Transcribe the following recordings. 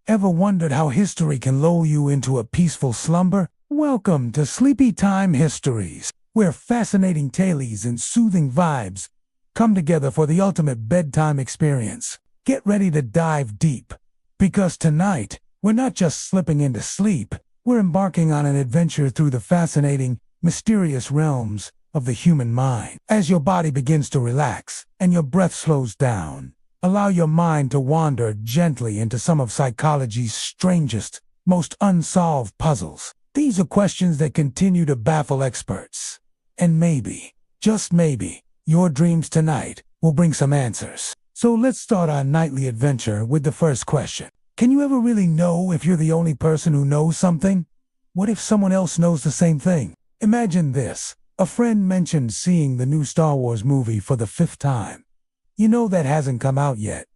Ever wondered how history can lull you into a peaceful slumber? Welcome to Sleepytime Histories, where fascinating tales and soothing vibes come together for the ultimate bedtime experience. Get ready to dive deep, because tonight, we're not just slipping into sleep, we're embarking on an adventure through the fascinating, mysterious realms of the human mind. As your body begins to relax and your breath slows down, allow your mind to wander gently into some of psychology's strangest, most unsolved puzzles. These are questions that continue to baffle experts. And maybe, just maybe, your dreams tonight will bring some answers. So let's start our nightly adventure with the first question. Can you ever really know if you're the only person who knows something? What if someone else knows the same thing? Imagine this. A friend mentioned seeing the new Star Wars movie for the 5th time. You know that hasn't come out yet.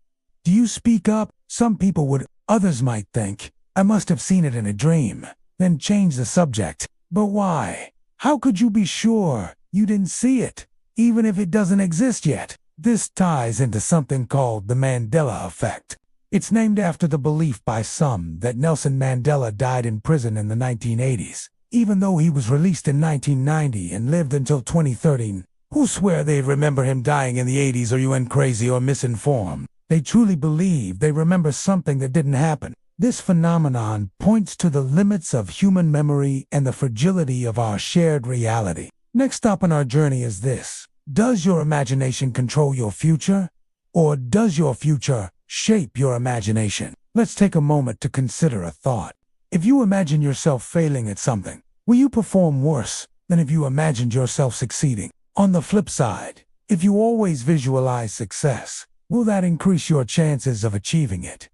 Do you speak up? Some people would. Others might think, I must have seen it in a dream, then change the subject. But why? How could you be sure you didn't see it, even if it doesn't exist yet? This ties into something called the Mandela Effect. It's named after the belief by some that Nelson Mandela died in prison in the 1980s, even though he was released in 1990 and lived until 2013. Who swear they'd remember him dying in the 80s? Are you crazy or misinformed? They truly believe they remember something that didn't happen. This phenomenon points to the limits of human memory and the fragility of our shared reality. Next stop on our journey is this. Does your imagination control your future? Or does your future shape your imagination? Let's take a moment to consider a thought. If you imagine yourself failing at something, will you perform worse than if you imagined yourself succeeding? On the flip side, if you always visualize success, will that increase your chances of achieving it?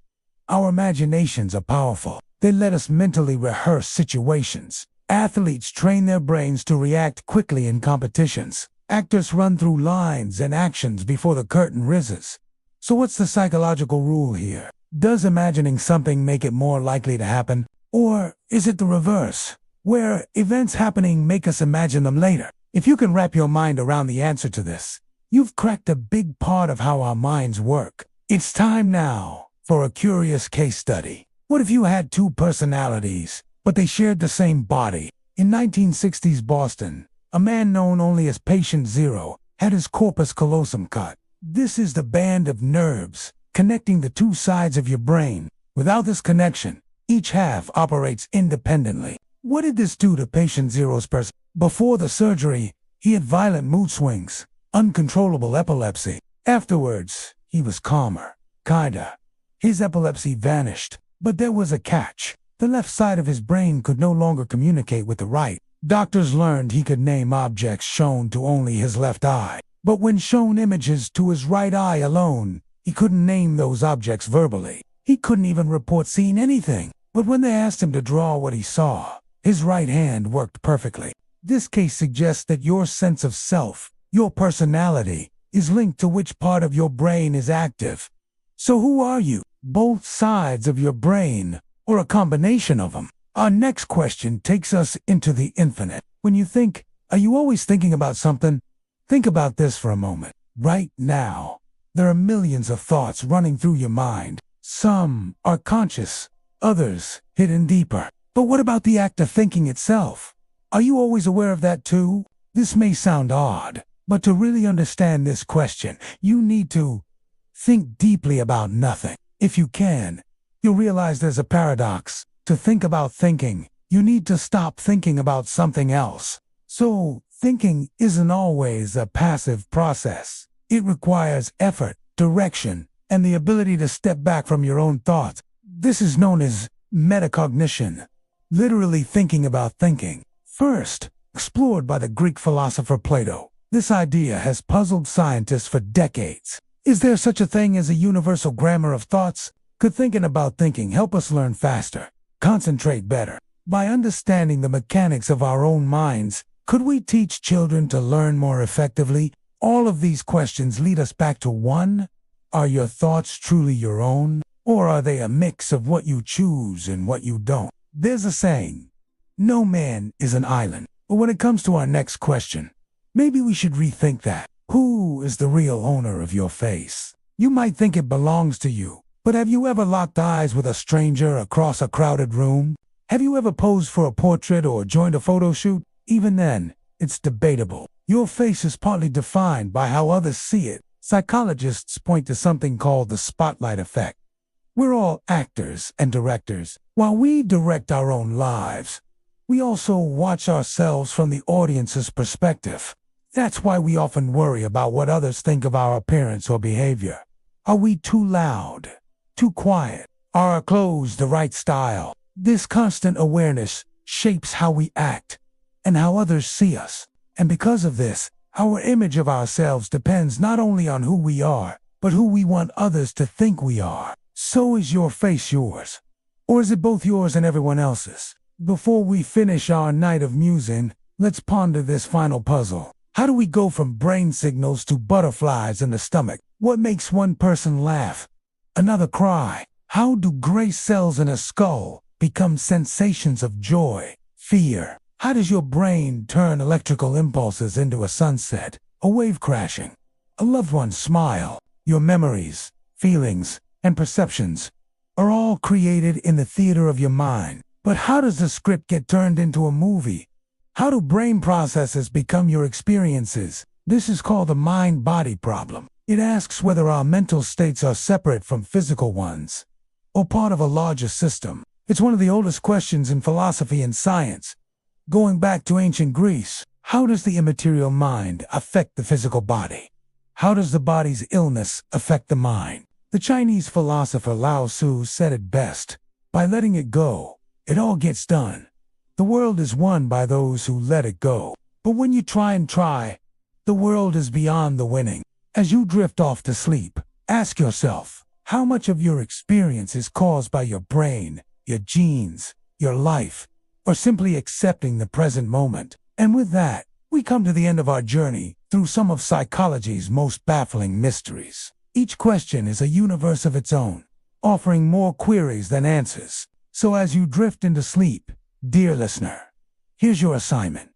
Our imaginations are powerful. They let us mentally rehearse situations. Athletes train their brains to react quickly in competitions. Actors run through lines and actions before the curtain rises. So what's the psychological rule here? Does imagining something make it more likely to happen? Or is it the reverse, where events happening make us imagine them later? If you can wrap your mind around the answer to this, you've cracked a big part of how our minds work. It's time now for a curious case study. What if you had two personalities, but they shared the same body? In 1960s Boston, a man known only as Patient Zero had his corpus callosum cut. This is the band of nerves connecting the two sides of your brain. Without this connection, each half operates independently. What did this do to Patient Zero's person? Before the surgery, he had violent mood swings, uncontrollable epilepsy. Afterwards, he was calmer, kinda. His epilepsy vanished, but there was a catch. The left side of his brain could no longer communicate with the right. Doctors learned he could name objects shown to only his left eye. But when shown images to his right eye alone, he couldn't name those objects verbally. He couldn't even report seeing anything. But when they asked him to draw what he saw, his right hand worked perfectly. This case suggests that your sense of self, your personality, is linked to which part of your brain is active. So who are you? Both sides of your brain, or a combination of them? Our next question takes us into the infinite. When you think, are you always thinking about something? Think about this for a moment. Right now, there are millions of thoughts running through your mind. Some are conscious, others hidden deeper. But what about the act of thinking itself? Are you always aware of that too? This may sound odd, but to really understand this question, you need to think deeply about nothing. If you can, you'll realize there's a paradox. To think about thinking, you need to stop thinking about something else. So, thinking isn't always a passive process. It requires effort, direction, and the ability to step back from your own thoughts. This is known as metacognition, literally thinking about thinking. First, explored by the Greek philosopher Plato, this idea has puzzled scientists for decades. Is there such a thing as a universal grammar of thoughts? Could thinking about thinking help us learn faster, concentrate better? By understanding the mechanics of our own minds, could we teach children to learn more effectively? All of these questions lead us back to one. Are your thoughts truly your own? Or are they a mix of what you choose and what you don't? There's a saying, no man is an island. But when it comes to our next question, maybe we should rethink that. Who is the real owner of your face? You might think it belongs to you, But have you ever locked eyes with a stranger across a crowded room? Have you ever posed for a portrait or joined a photo shoot? Even then, it's debatable. Your face is partly defined by how others see it. Psychologists point to something called the spotlight effect. We're all actors and directors. While we direct our own lives, we also watch ourselves from the audience's perspective. That's why we often worry about what others think of our appearance or behavior. Are we too loud? Too quiet? Are our clothes the right style? This constant awareness shapes how we act and how others see us. And because of this, our image of ourselves depends not only on who we are, but who we want others to think we are. So is your face yours? Or is it both yours and everyone else's? Before we finish our night of musing, let's ponder this final puzzle. How do we go from brain signals to butterflies in the stomach? What makes one person laugh, another cry? How do gray cells in a skull become sensations of joy, fear? How does your brain turn electrical impulses into a sunset, a wave crashing, a loved one's smile? Your memories, feelings, and perceptions are all created in the theater of your mind. But how does the script get turned into a movie? How do brain processes become your experiences? This is called the mind-body problem. It asks whether our mental states are separate from physical ones, or part of a larger system. It's one of the oldest questions in philosophy and science. Going back to ancient Greece, how does the immaterial mind affect the physical body? How does the body's illness affect the mind? The Chinese philosopher Lao Tzu said it best: by letting it go, it all gets done. The world is won by those who let it go. But when you try, the world is beyond the winning. As you drift off to sleep, ask yourself, how much of your experience is caused by your brain, your genes, your life, or simply accepting the present moment? And with that, we come to the end of our journey through some of psychology's most baffling mysteries. Each question is a universe of its own, offering more queries than answers. So as you drift into sleep, dear listener, here's your assignment.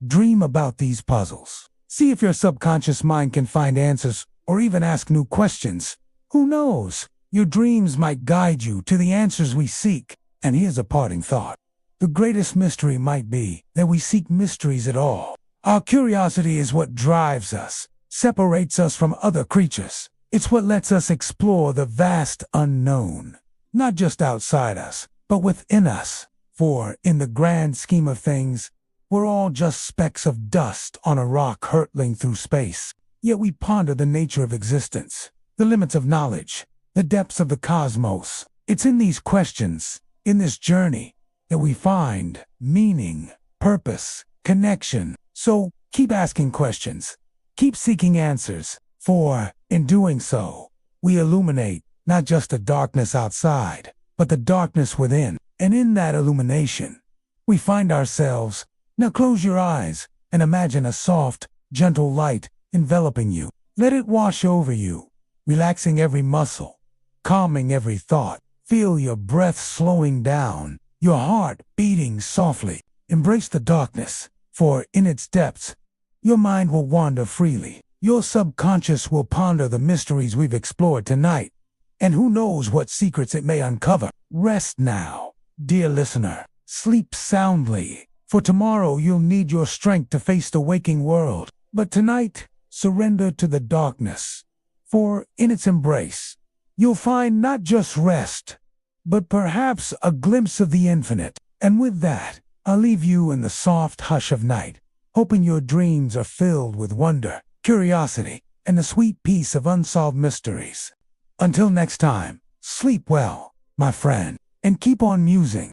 Dream about these puzzles. See if your subconscious mind can find answers or even ask new questions. Who knows? Your dreams might guide you to the answers we seek. And here's a parting thought. The greatest mystery might be that we seek mysteries at all. Our curiosity is what drives us, separates us from other creatures. It's what lets us explore the vast unknown, not just outside us, but within us. For, in the grand scheme of things, we're all just specks of dust on a rock hurtling through space. Yet we ponder the nature of existence, the limits of knowledge, the depths of the cosmos. It's in these questions, in this journey, that we find meaning, purpose, connection. So, keep asking questions, keep seeking answers, for, in doing so, we illuminate not just the darkness outside, but the darkness within. And in that illumination, we find ourselves. Now close your eyes and imagine a soft, gentle light enveloping you. Let it wash over you, relaxing every muscle, calming every thought. Feel your breath slowing down, your heart beating softly. Embrace the darkness, for in its depths, your mind will wander freely. Your subconscious will ponder the mysteries we've explored tonight, and who knows what secrets it may uncover. Rest now, dear listener. Sleep soundly, for tomorrow you'll need your strength to face the waking world. But tonight, surrender to the darkness, for in its embrace, you'll find not just rest, but perhaps a glimpse of the infinite. And with that, I'll leave you in the soft hush of night, hoping your dreams are filled with wonder, curiosity, and the sweet peace of unsolved mysteries. Until next time, sleep well, my friend, and keep on musing.